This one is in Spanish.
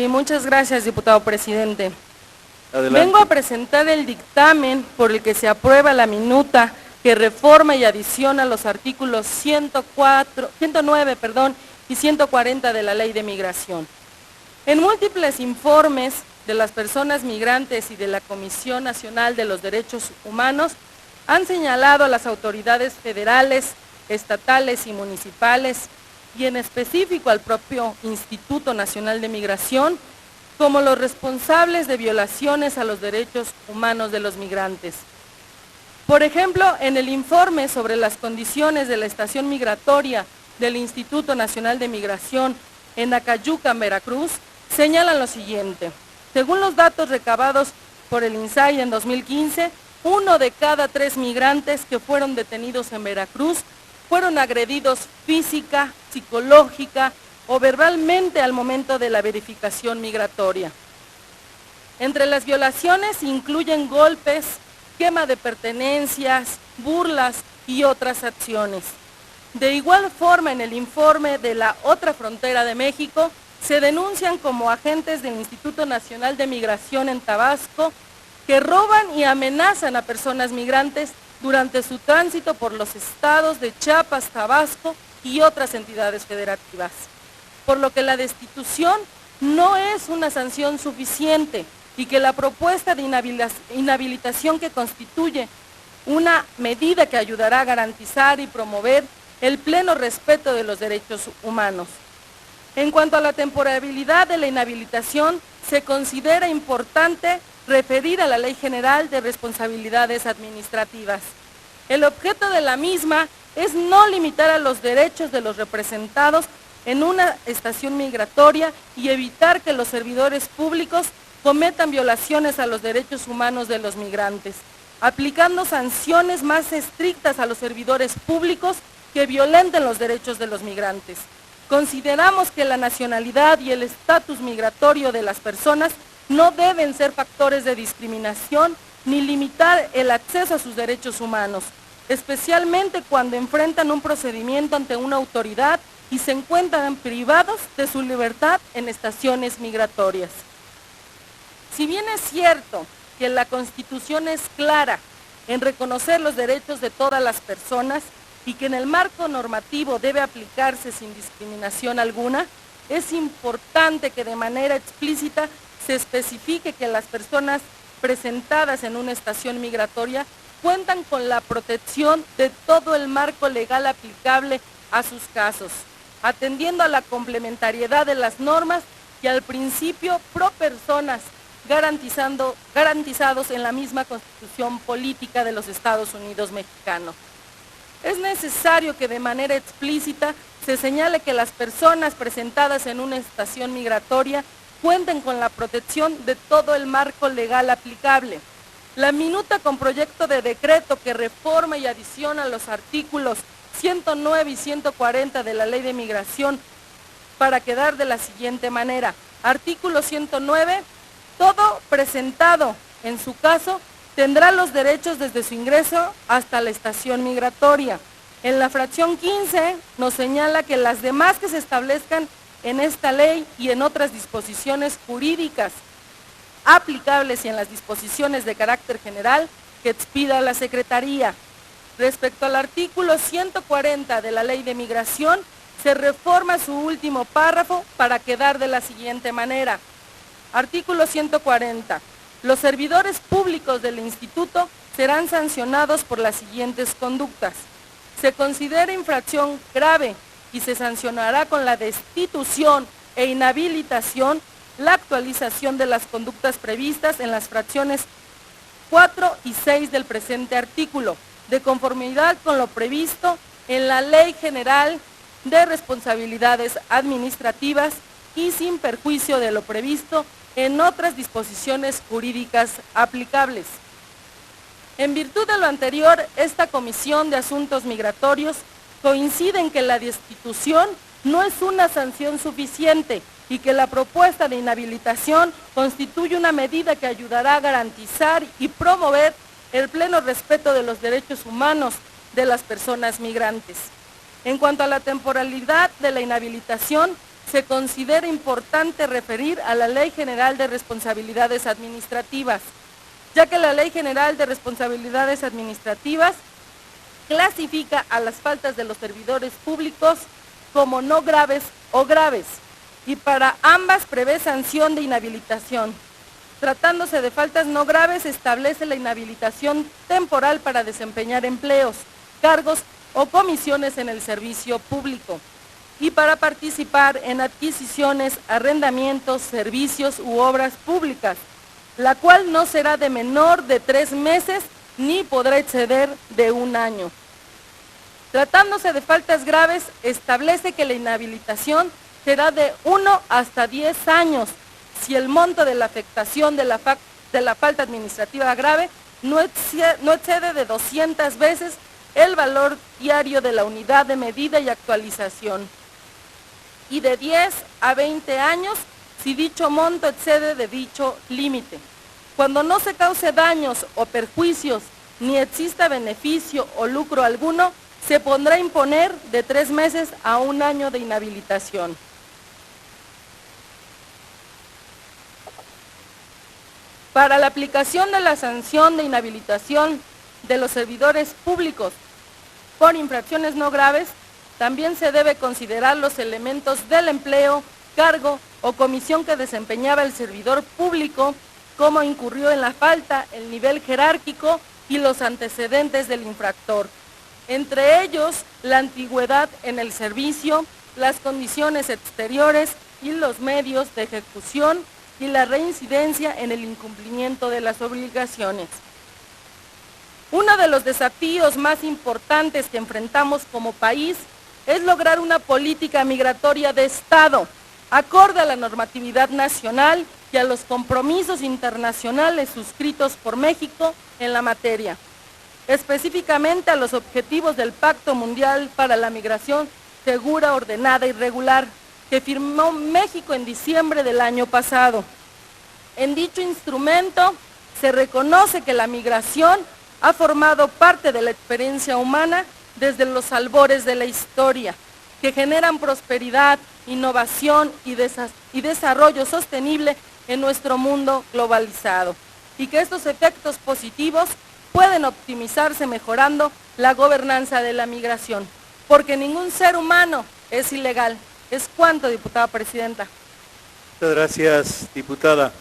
Sí, muchas gracias, diputado presidente. Adelante. Vengo a presentar el dictamen por el que se aprueba la minuta que reforma y adiciona los artículos 109 y 140 de la Ley de Migración. En múltiples informes de las personas migrantes y de la Comisión Nacional de los Derechos Humanos han señalado a las autoridades federales, estatales y municipales, y en específico al propio Instituto Nacional de Migración, como los responsables de violaciones a los derechos humanos de los migrantes. Por ejemplo, en el informe sobre las condiciones de la estación migratoria del Instituto Nacional de Migración en Acayucan, Veracruz, señalan lo siguiente: según los datos recabados por el INSAI en 2015, 1 de cada 3 migrantes que fueron detenidos en Veracruz fueron agredidos física, psicológica o verbalmente al momento de la verificación migratoria. Entre las violaciones incluyen golpes, quema de pertenencias, burlas y otras acciones. De igual forma, en el informe de la otra frontera de México, se denuncian como agentes del Instituto Nacional de Migración en Tabasco que roban y amenazan a personas migrantes durante su tránsito por los estados de Chiapas, Tabasco y otras entidades federativas. Por lo que la destitución no es una sanción suficiente y que la propuesta de inhabilitación que constituye una medida que ayudará a garantizar y promover el pleno respeto de los derechos humanos. En cuanto a la temporalidad de la inhabilitación, se considera importante referir a la Ley General de Responsabilidades Administrativas. El objeto de la misma es no limitar a los derechos de los representados en una estación migratoria y evitar que los servidores públicos cometan violaciones a los derechos humanos de los migrantes, aplicando sanciones más estrictas a los servidores públicos que violenten los derechos de los migrantes. Consideramos que la nacionalidad y el estatus migratorio de las personas no deben ser factores de discriminación ni limitar el acceso a sus derechos humanos, especialmente cuando enfrentan un procedimiento ante una autoridad y se encuentran privados de su libertad en estaciones migratorias. Si bien es cierto que la Constitución es clara en reconocer los derechos de todas las personas y que en el marco normativo debe aplicarse sin discriminación alguna, es importante que de manera explícita se especifique que las personas presentadas en una estación migratoria cuentan con la protección de todo el marco legal aplicable a sus casos, atendiendo a la complementariedad de las normas y al principio pro personas garantizados en la misma Constitución Política de los Estados Unidos Mexicanos. Es necesario que de manera explícita se señale que las personas presentadas en una estación migratoria cuenten con la protección de todo el marco legal aplicable. La minuta con proyecto de decreto que reforma y adiciona los artículos 109 y 140 de la Ley de Migración para quedar de la siguiente manera. Artículo 109, todo presentado en su caso tendrá los derechos desde su ingreso hasta la estación migratoria. En la fracción 15 nos señala que las demás que se establezcan en esta ley y en otras disposiciones jurídicas aplicables y en las disposiciones de carácter general que expida la Secretaría. Respecto al artículo 140 de la Ley de Migración, se reforma su último párrafo para quedar de la siguiente manera. Artículo 140. Los servidores públicos del Instituto serán sancionados por las siguientes conductas. Se considera infracción grave y se sancionará con la destitución e inhabilitación la actualización de las conductas previstas en las fracciones 4 y 6 del presente artículo, de conformidad con lo previsto en la Ley General de Responsabilidades Administrativas y sin perjuicio de lo previsto en otras disposiciones jurídicas aplicables. En virtud de lo anterior, esta Comisión de Asuntos Migratorios coincide en que la destitución no es una sanción suficiente y que la propuesta de inhabilitación constituye una medida que ayudará a garantizar y promover el pleno respeto de los derechos humanos de las personas migrantes. En cuanto a la temporalidad de la inhabilitación, se considera importante referir a la Ley General de Responsabilidades Administrativas, ya que la Ley General de Responsabilidades Administrativas clasifica a las faltas de los servidores públicos como no graves o graves, y para ambas prevé sanción de inhabilitación. Tratándose de faltas no graves, establece la inhabilitación temporal para desempeñar empleos, cargos o comisiones en el servicio público y para participar en adquisiciones, arrendamientos, servicios u obras públicas, la cual no será de menor de 3 meses ni podrá exceder de 1 año. Tratándose de faltas graves, establece que la inhabilitación será de 1 hasta 10 años si el monto de la afectación de la falta administrativa grave no excede de 200 veces el valor diario de la unidad de medida y actualización, y de 10 a 20 años si dicho monto excede de dicho límite. Cuando no se cause daños o perjuicios, ni exista beneficio o lucro alguno, se podrá a imponer de 3 meses a 1 año de inhabilitación. Para la aplicación de la sanción de inhabilitación de los servidores públicos por infracciones no graves, también se debe considerar los elementos del empleo, cargo o comisión que desempeñaba el servidor público, cómo incurrió en la falta, el nivel jerárquico y los antecedentes del infractor. Entre ellos, la antigüedad en el servicio, las condiciones exteriores y los medios de ejecución y la reincidencia en el incumplimiento de las obligaciones. Uno de los desafíos más importantes que enfrentamos como país es lograr una política migratoria de Estado, acorde a la normatividad nacional y a los compromisos internacionales suscritos por México en la materia, específicamente a los objetivos del Pacto Mundial para la Migración Segura, Ordenada y Regular, que firmó México en diciembre del año pasado. En dicho instrumento se reconoce que la migración ha formado parte de la experiencia humana desde los albores de la historia, que generan prosperidad, innovación y desarrollo sostenible en nuestro mundo globalizado, y que estos efectos positivos pueden optimizarse mejorando la gobernanza de la migración, porque ningún ser humano es ilegal. Es cuanto, diputada presidenta. Muchas gracias, diputada.